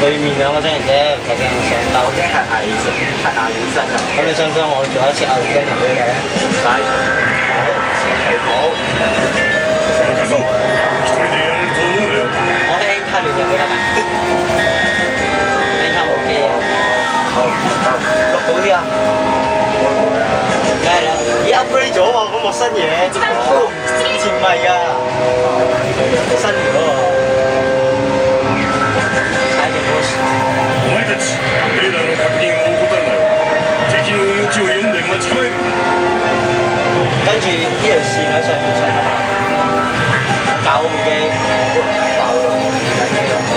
對面兩個真人啫，唔使驚我上兜。我驚係危險身啊！咁你想唔想我做一次牛筋頭俾你咧？唔使，好。我輕卡亂入去得㗎，輕卡冇機啊！錄到啲啊！梗係啦，咦 upgrade 咗喎，嗰幕新嘢，以前唔係㗎，新嘅嗰個。お前たちレーダーの確認を怠るなよ。敵の動きを読んで待ち構える。跟住呢條線喺上面上校機，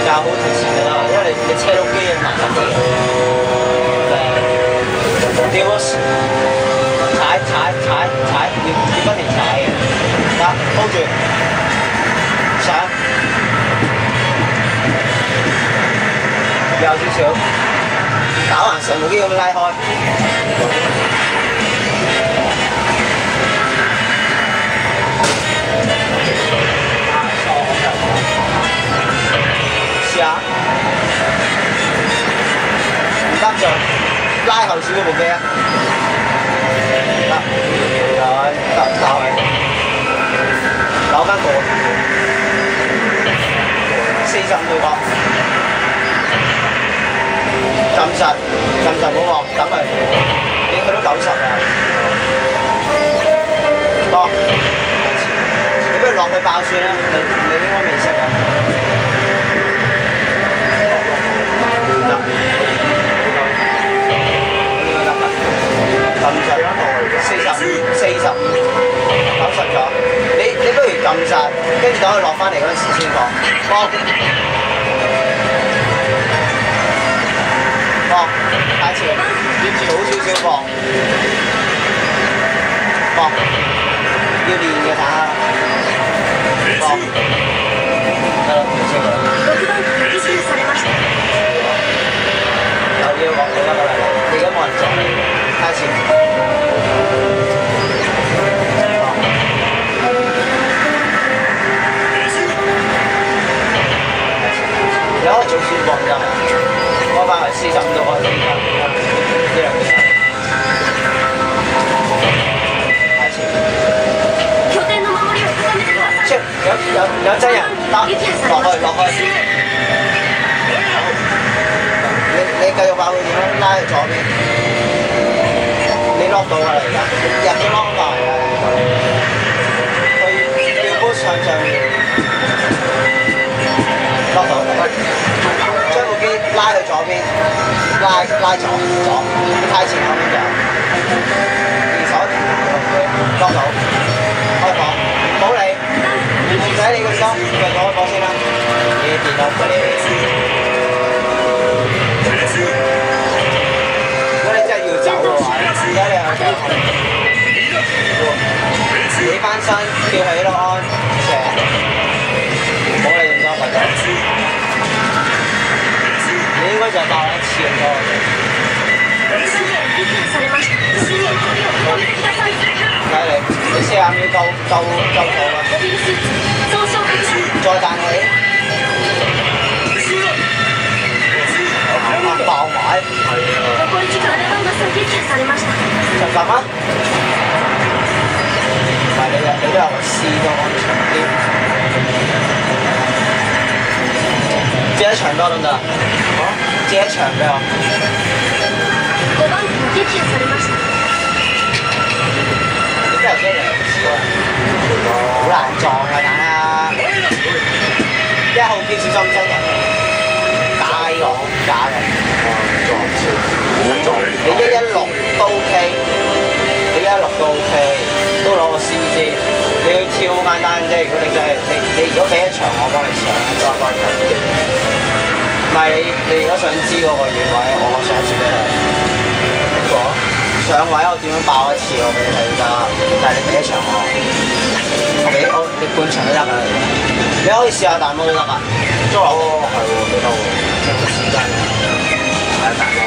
校好條線㗎啦，因為你車碌機啊麻煩啲。掉個踩，要不停踩嘅，得 hold 住，上，右少少，打橫上部機咁拉開。試下，唔得就拉後少嗰部機啊！得，扭翻過45度角，撳實嗰個，等佢已經去到90啦。多，你不如落去爆算啦，你應該未識啊。撳實45 90咗，你不如撳實，跟住等佢落翻嚟嗰陣時先放，太前，接住好少少放，要練嘅睇下，放，得啦，又要落去啦，你而家冇人做，太前。你可以做算磅㗎，開翻去45度開始㗎，呢兩邊。太前。出有真人得落去。你繼續爆佢點樣拉去左邊，你 lock 到㗎啦而家，入咗 lock 埋㗎，佢要 push 向上面 lock 到，將部機拉去左邊，拉左，太前後邊就二手lock 到，開火，唔好理，唔使理個心，繼續開火先啦，你電腦嗰啲。如果你真係要走嘅話，而家你係起翻身，叫起落安射，唔好理咁多份咗。你應該就係爆一次咁多嘅。睇你45秒夠肚啦，再彈起。爆埋，係啊！就咁啊！唔係你都有個試過安全啲，借一場多得唔得啊？借一場俾我。你真係借2次喎，好難撞啊！等下1號機小心真人。假嘅，撞你116都 OK， 你116都 OK， 都攞個 C 先。你要跳好簡單啫，如果你真係你如果俾一場我幫你上，再幫你。唔係你如果想知嗰個原位，我上一次俾你。邊個？上位我點樣爆一次我俾你睇㗎，但係你俾一場我你半場都得㗎，你可以試下彈幕都得㗎。租樓係喎，幾多喎？時間係彈幕。